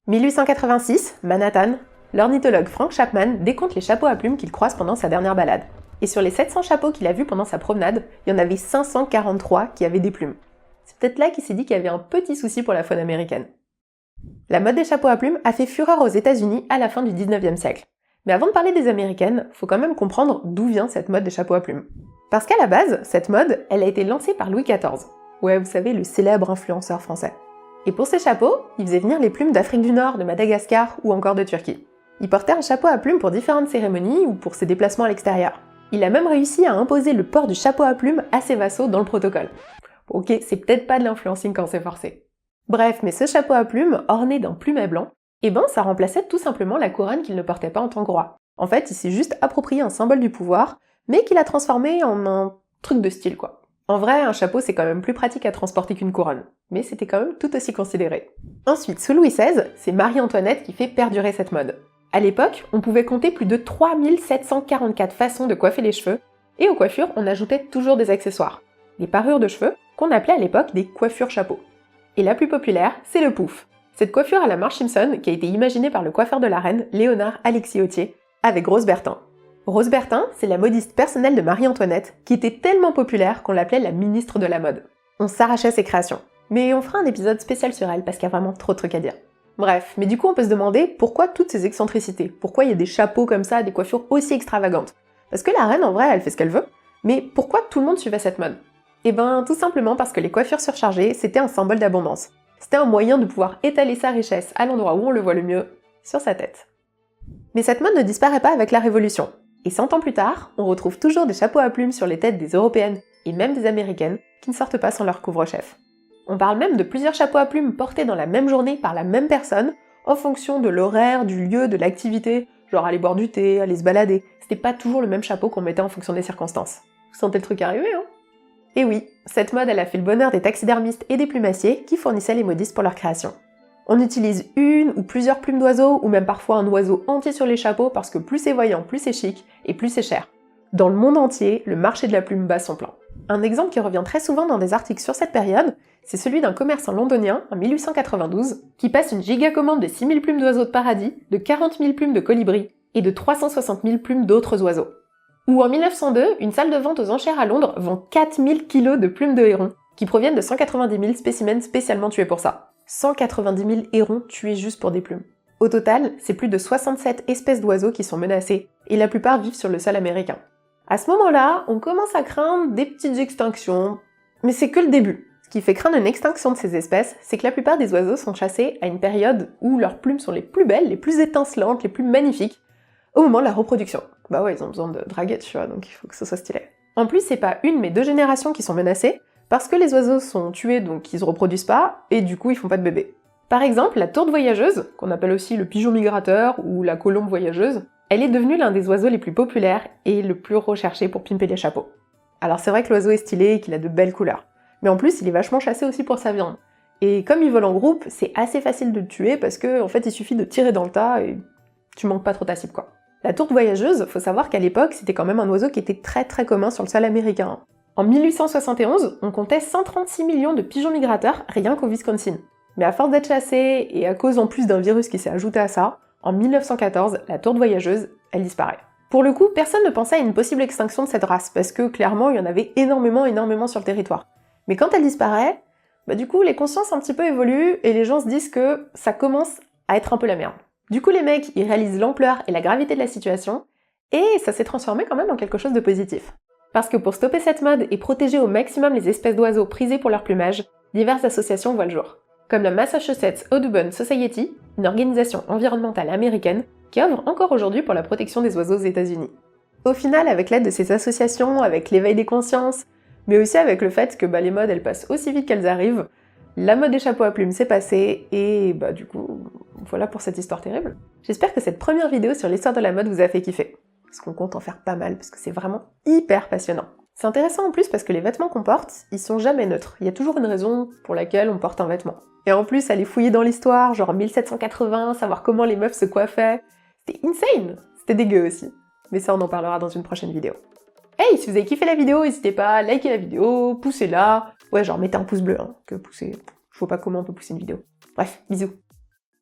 1886, Manhattan, l'ornithologue Frank Chapman décompte les chapeaux à plumes qu'il croise pendant sa dernière balade. Et sur les 700 chapeaux qu'il a vus pendant sa promenade, il y en avait 543 qui avaient des plumes. C'est peut-être là qu'il s'est dit qu'il y avait un petit souci pour la faune américaine. La mode des chapeaux à plumes a fait fureur aux États-Unis à la fin du 19e siècle. Mais avant de parler des américaines, faut quand même comprendre d'où vient cette mode des chapeaux à plumes. Parce qu'à la base, cette mode, elle a été lancée par Louis XIV. Ouais, vous savez, le célèbre influenceur français. Et pour ces chapeaux, il faisait venir les plumes d'Afrique du Nord, de Madagascar ou encore de Turquie. Il portait un chapeau à plumes pour différentes cérémonies ou pour ses déplacements à l'extérieur. Il a même réussi à imposer le port du chapeau à plumes à ses vassaux dans le protocole. Ok, c'est peut-être pas de l'influencing quand c'est forcé. Bref, mais ce chapeau à plumes, orné d'un plumet blanc, ça remplaçait tout simplement la couronne qu'il ne portait pas en tant que roi. En fait, il s'est juste approprié un symbole du pouvoir, mais qu'il a transformé en un truc de style quoi. En vrai, un chapeau c'est quand même plus pratique à transporter qu'une couronne, mais c'était quand même tout aussi considéré. Ensuite, sous Louis XVI, c'est Marie-Antoinette qui fait perdurer cette mode. À l'époque, on pouvait compter plus de 3744 façons de coiffer les cheveux, et aux coiffures, on ajoutait toujours des accessoires. Des parures de cheveux, qu'on appelait à l'époque des coiffures chapeaux. Et la plus populaire, c'est le pouf. Cette coiffure à la Marge Simpson qui a été imaginée par le coiffeur de la reine, Léonard Alexis Autier, avec Rose Bertin. Rose Bertin, c'est la modiste personnelle de Marie-Antoinette, qui était tellement populaire qu'on l'appelait la ministre de la mode. On s'arrachait ses créations. Mais on fera un épisode spécial sur elle parce qu'il y a vraiment trop de trucs à dire. Bref, mais du coup on peut se demander pourquoi toutes ces excentricités, pourquoi il y a des chapeaux comme ça, des coiffures aussi extravagantes. Parce que la reine en vrai elle fait ce qu'elle veut, mais pourquoi tout le monde suivait cette mode? Eh ben tout simplement parce que les coiffures surchargées c'était un symbole d'abondance. C'était un moyen de pouvoir étaler sa richesse à l'endroit où on le voit le mieux, sur sa tête. Mais cette mode ne disparaît pas avec la Révolution. Et 100 ans plus tard, on retrouve toujours des chapeaux à plumes sur les têtes des Européennes et même des Américaines qui ne sortent pas sans leur couvre-chef. On parle même de plusieurs chapeaux à plumes portés dans la même journée par la même personne, en fonction de l'horaire, du lieu, de l'activité, genre aller boire du thé, aller se balader. C'était pas toujours le même chapeau qu'on mettait en fonction des circonstances. Vous sentez le truc arriver, hein? Et oui, cette mode elle a fait le bonheur des taxidermistes et des plumassiers qui fournissaient les modistes pour leur création. On utilise une ou plusieurs plumes d'oiseaux, ou même parfois un oiseau entier sur les chapeaux parce que plus c'est voyant, plus c'est chic, et plus c'est cher. Dans le monde entier, le marché de la plume bat son plein. Un exemple qui revient très souvent dans des articles sur cette période, c'est celui d'un commerçant londonien, en 1892, qui passe une giga-commande de 6000 plumes d'oiseaux de paradis, de 40 000 plumes de colibris, et de 360 000 plumes d'autres oiseaux. Ou en 1902, une salle de vente aux enchères à Londres vend 4000 kilos de plumes de héron, qui proviennent de 190 000 spécimens spécialement tués pour ça. 190 000 hérons tués juste pour des plumes. Au total, c'est plus de 67 espèces d'oiseaux qui sont menacées, et la plupart vivent sur le sol américain. À ce moment-là, on commence à craindre des petites extinctions, mais c'est que le début. Ce qui fait craindre une extinction de ces espèces, c'est que la plupart des oiseaux sont chassés à une période où leurs plumes sont les plus belles, les plus étincelantes, les plus magnifiques, au moment de la reproduction. Bah ouais, ils ont besoin de draguer, tu vois, donc il faut que ce soit stylé. En plus, c'est pas une mais deux générations qui sont menacées, parce que les oiseaux sont tués donc ils se reproduisent pas, et du coup ils font pas de bébés. Par exemple, la tourte voyageuse, qu'on appelle aussi le pigeon migrateur ou la colombe voyageuse, elle est devenue l'un des oiseaux les plus populaires et le plus recherché pour pimper les chapeaux. Alors c'est vrai que l'oiseau est stylé et qu'il a de belles couleurs, mais en plus il est vachement chassé aussi pour sa viande. Et comme il vole en groupe, c'est assez facile de le tuer parce que en fait il suffit de tirer dans le tas et tu manques pas trop ta cible quoi. La tourte voyageuse, faut savoir qu'à l'époque c'était quand même un oiseau qui était très commun sur le sol américain. En 1871, on comptait 136 millions de pigeons migrateurs rien qu'au Wisconsin. Mais à force d'être chassés, et à cause en plus d'un virus qui s'est ajouté à ça, en 1914, la tourte voyageuse, elle disparaît. Pour le coup, personne ne pensait à une possible extinction de cette race, parce que clairement, il y en avait énormément sur le territoire. Mais quand elle disparaît, du coup, les consciences un petit peu évoluent, et les gens se disent que ça commence à être un peu la merde. Du coup, les mecs, ils réalisent l'ampleur et la gravité de la situation, et ça s'est transformé quand même en quelque chose de positif. Parce que pour stopper cette mode et protéger au maximum les espèces d'oiseaux prisées pour leur plumage, diverses associations voient le jour. Comme la Massachusetts Audubon Society, une organisation environnementale américaine qui œuvre encore aujourd'hui pour la protection des oiseaux aux États-Unis. Au final, avec l'aide de ces associations, avec l'éveil des consciences, mais aussi avec le fait que les modes elles passent aussi vite qu'elles arrivent, la mode des chapeaux à plumes s'est passée et du coup, voilà pour cette histoire terrible. J'espère que cette première vidéo sur l'histoire de la mode vous a fait kiffer. Parce qu'on compte en faire pas mal, parce que c'est vraiment hyper passionnant. C'est intéressant en plus parce que les vêtements qu'on porte, ils sont jamais neutres. Il y a toujours une raison pour laquelle on porte un vêtement. Et en plus, aller fouiller dans l'histoire, genre 1780, savoir comment les meufs se coiffaient, c'était insane! C'était dégueu aussi. Mais ça, on en parlera dans une prochaine vidéo. Hey, si vous avez kiffé la vidéo, n'hésitez pas à liker la vidéo, poussez-la. Ouais, genre mettez un pouce bleu, que pousser... Je vois pas comment on peut pousser une vidéo. Bref, bisous.